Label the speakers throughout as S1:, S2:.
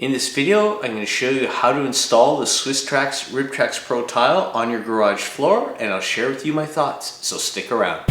S1: In this video, I'm going to show you how to install the Swisstrax Rib Trax Pro tile on your garage floor, and I'll share with you my thoughts, so stick around.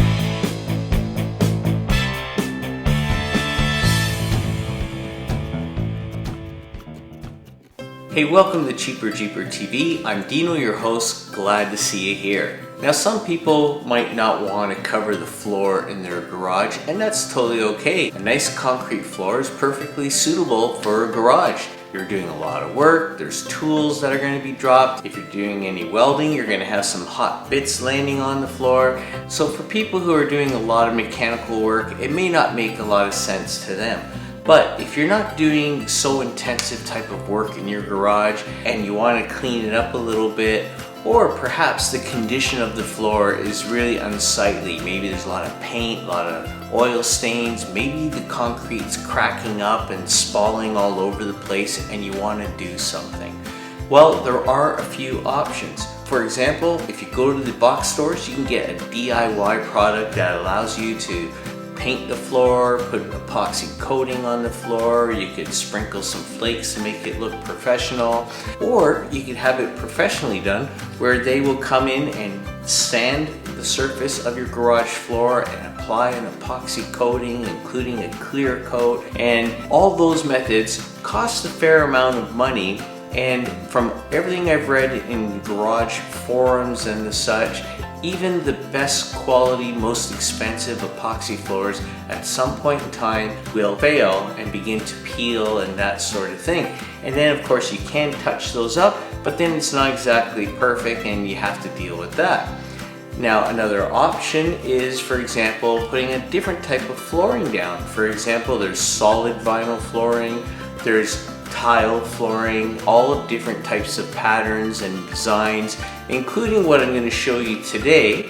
S1: Hey, welcome to Cheaper Jeeper TV. I'm Dino, your host. Glad to see you here. Now, some people might not want to cover the floor in their garage, and that's totally okay. A nice concrete floor is perfectly suitable for a garage. You're doing a lot of work, there's tools that are going to be dropped. If you're doing any welding, you're going to have some hot bits landing on the floor. So for people who are doing a lot of mechanical work, it may not make a lot of sense to them. But if you're not doing so intensive type of work in your garage and you want to clean it up a little bit, or perhaps the condition of the floor is really unsightly, maybe there's a lot of paint, a lot of oil stains, maybe the concrete's cracking up and spalling all over the place and you want to do something. Well, there are a few options. For example, if you go to the box stores, you can get a DIY product that allows you to paint the floor, put epoxy coating on the floor, you could sprinkle some flakes to make it look professional, or you could have it professionally done where they will come in and sand the surface of your garage floor and apply an epoxy coating, including a clear coat, and all those methods cost a fair amount of money. And from everything I've read in garage forums and the such, even the best quality, most expensive epoxy floors at some point in time will fail and begin to peel and that sort of thing. And then of course you can touch those up, but then it's not exactly perfect and you have to deal with that. Now another option is, for example, putting a different type of flooring down. For example, there's solid vinyl flooring, there's tile flooring, all of different types of patterns and designs, including what I'm going to show you today,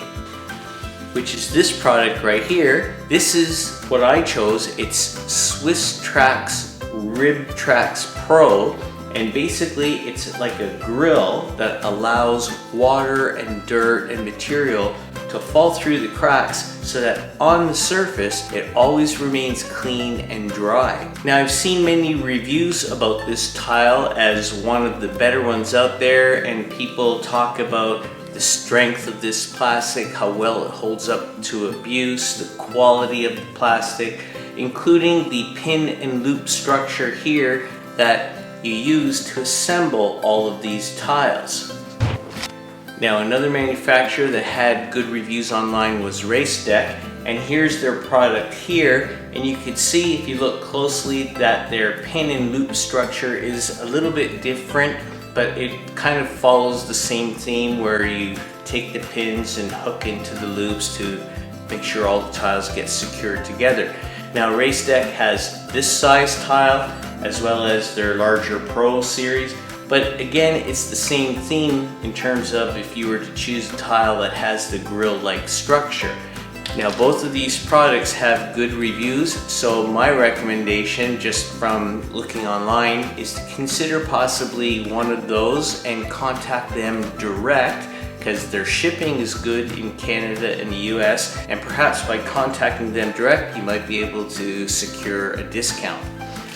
S1: which is this product right here. This is what I chose. It's Swisstrax Rib Trax Pro, and basically it's like a grill that allows water and dirt and material to fall through the cracks so that on the surface it always remains clean and dry. Now, I've seen many reviews about this tile as one of the better ones out there, and people talk about the strength of this plastic, how well it holds up to abuse, the quality of the plastic, including the pin and loop structure here that you use to assemble all of these tiles. Now, another manufacturer that had good reviews online was Swisstrax, and here's their product here, and you can see if you look closely that their pin and loop structure is a little bit different, but it kind of follows the same theme where you take the pins and hook into the loops to make sure all the tiles get secured together. Now, Swisstrax has this size tile as well as their larger Pro series. But again, it's the same theme in terms of if you were to choose a tile that has the grill-like structure. Now, both of these products have good reviews, so my recommendation, just from looking online, is to consider possibly one of those and contact them direct, because their shipping is good in Canada and the US, and perhaps by contacting them direct, you might be able to secure a discount.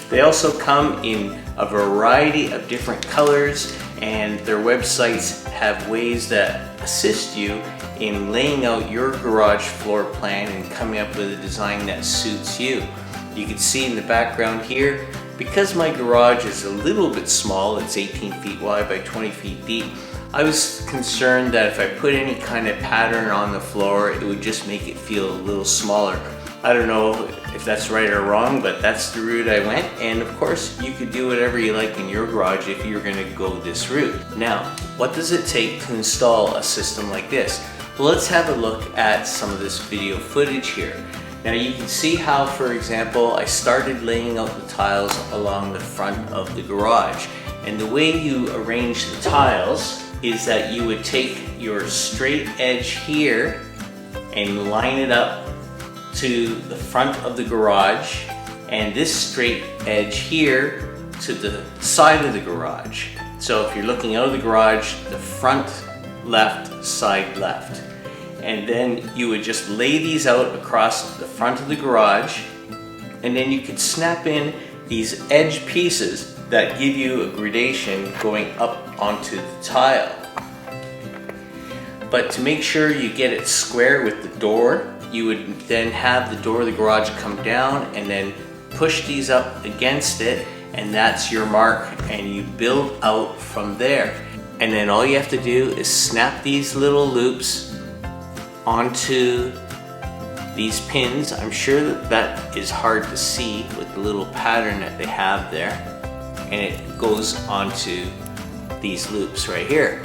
S1: They also come in a variety of different colors, and their websites have ways that assist you in laying out your garage floor plan and coming up with a design that suits you. You can see in the background here, because my garage is a little bit small, it's 18 feet wide by 20 feet deep, I was concerned that if I put any kind of pattern on the floor, it would just make it feel a little smaller. I don't know if that's right or wrong, but that's the route I went, and of course you could do whatever you like in your garage if you're going to go this route. Now, what does it take to install a system like this? Well, let's have a look at some of this video footage here. Now, you can see how, for example, I started laying out the tiles along the front of the garage, and the way you arrange the tiles is that you would take your straight edge here and line it up to the front of the garage, and this straight edge here to the side of the garage. So if you're looking out of the garage, the front left, side left. And then you would just lay these out across the front of the garage, and then you could snap in these edge pieces that give you a gradation going up onto the tile. But to make sure you get it square with the door, you would then have the door of the garage come down and then push these up against it, and that's your mark, and you build out from there. And then all you have to do is snap these little loops onto these pins. I'm sure that is hard to see with the little pattern that they have there, and it goes onto these loops right here.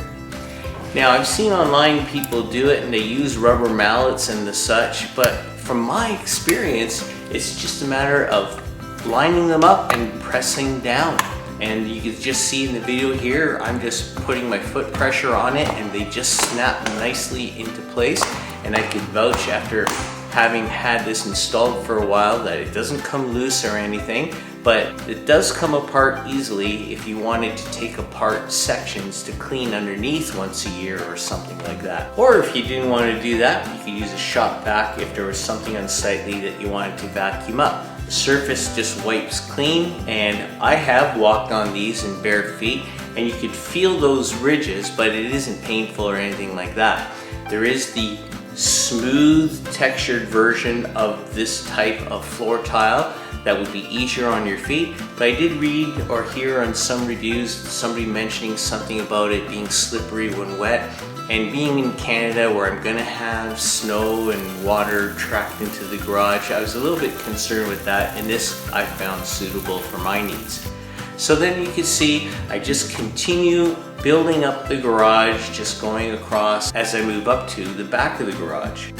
S1: Now, I've seen online people do it and they use rubber mallets and the such, but from my experience, it's just a matter of lining them up and pressing down. And you can just see in the video here, I'm just putting my foot pressure on it and they just snap nicely into place. And I can vouch, after having had this installed for a while, that it doesn't come loose or anything, but it does come apart easily if you wanted to take apart sections to clean underneath once a year or something like that. Or if you didn't want to do that, you could use a shop vac if there was something unsightly that you wanted to vacuum up. The surface just wipes clean, and I have walked on these in bare feet and you could feel those ridges, but it isn't painful or anything like that. There is the smooth textured version of this type of floor tile that would be easier on your feet, but I did read or hear on some reviews somebody mentioning something about it being slippery when wet, and being in Canada where I'm gonna have snow and water tracked into the garage, I was a little bit concerned with that, and this I found suitable for my needs. So then you can see I just continue building up the garage, just going across as I move up to the back of the garage.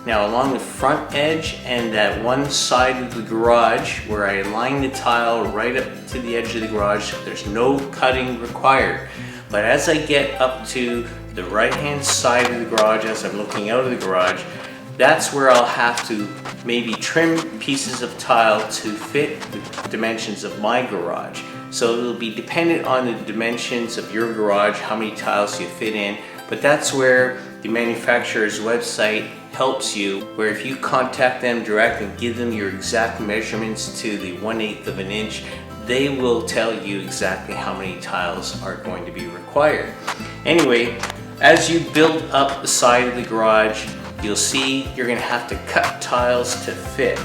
S1: Now, along the front edge and that one side of the garage where I align the tile right up to the edge of the garage, there's no cutting required. But as I get up to the right hand side of the garage, as I'm looking out of the garage, that's where I'll have to maybe trim pieces of tile to fit the dimensions of my garage. So it'll be dependent on the dimensions of your garage, how many tiles you fit in, but that's where the manufacturer's website helps you, where if you contact them direct and give them your exact measurements to the 1/8 of an inch, they will tell you exactly how many tiles are going to be required. Anyway, as you build up the side of the garage, you'll see you're going to have to cut tiles to fit.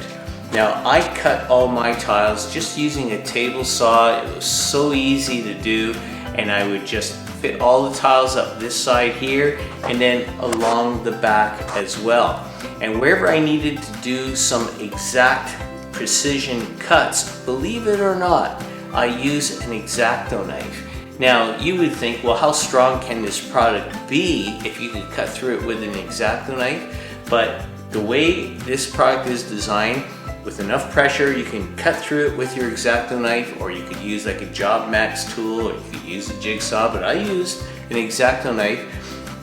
S1: Now, I cut all my tiles just using a table saw. It was so easy to do, and I would just fit all the tiles up this side here and then along the back as well. And wherever I needed to do some exact precision cuts, believe it or not, I use an X-Acto knife. Now, you would think, well, how strong can this product be if you could cut through it with an X-Acto knife? But the way this product is designed, with enough pressure, you can cut through it with your X-Acto knife, or you could use like a Job Max tool, or you could use a jigsaw, but I used an X-Acto knife.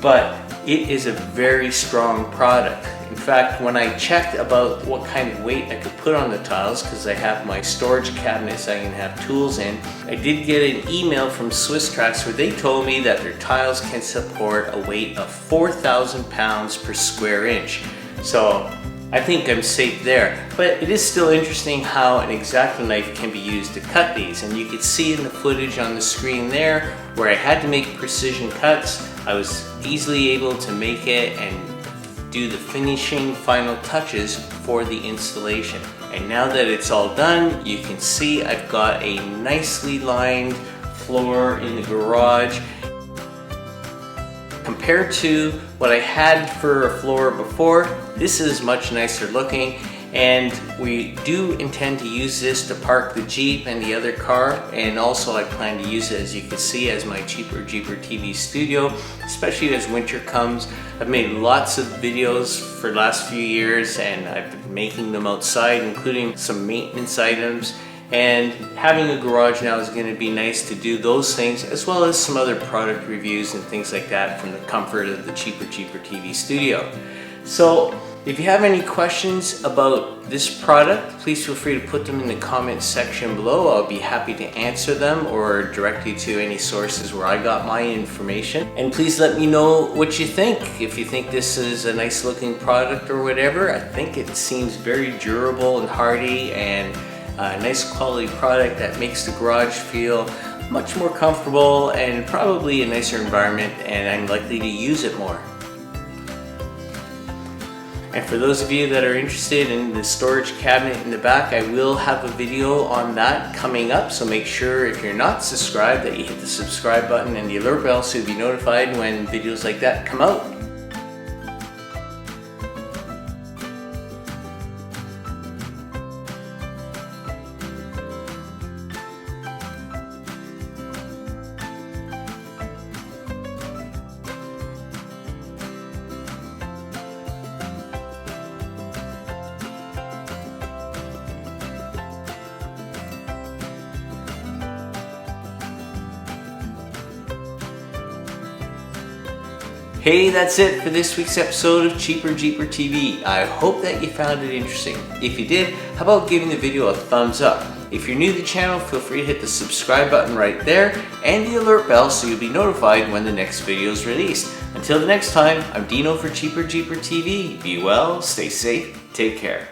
S1: But it is a very strong product. In fact, when I checked about what kind of weight I could put on the tiles, because I have my storage cabinets I can have tools in, I did get an email from Swisstrax where they told me that their tiles can support a weight of 4,000 pounds per square inch. So I think I'm safe there. But it is still interesting how an X-Acto knife can be used to cut these, and you could see in the footage on the screen there where I had to make precision cuts. I was easily able to make it and do the finishing final touches for the installation. And now that it's all done, you can see I've got a nicely lined floor in the garage. Compared to what I had for a floor before, this is much nicer looking, and we do intend to use this to park the Jeep and the other car, and also I plan to use it, as you can see, as my Cheaper Jeeper TV studio, especially as winter comes. I've made lots of videos for the last few years, and I've been making them outside, including some maintenance items. And having a garage now is going to be nice to do those things, as well as some other product reviews and things like that from the comfort of the Cheaper Jeeper TV studio. So if you have any questions about this product, please feel free to put them in the comments section below. I'll be happy to answer them or direct you to any sources where I got my information. And please let me know what you think. If you think this is a nice looking product or whatever, I think it seems very durable and hardy, and A nice quality product that makes the garage feel much more comfortable and probably a nicer environment, and I'm likely to use it more. And for those of you that are interested in the storage cabinet in the back, I will have a video on that coming up, so make sure if you're not subscribed that you hit the subscribe button and the alert bell so you'll be notified when videos like that come out. Hey, that's it for this week's episode of Cheaper Jeeper TV. I hope that you found it interesting. If you did, how about giving the video a thumbs up? If you're new to the channel, feel free to hit the subscribe button right there and the alert bell so you'll be notified when the next video is released. Until the next time, I'm Dino for Cheaper Jeeper TV. Be well, stay safe, take care.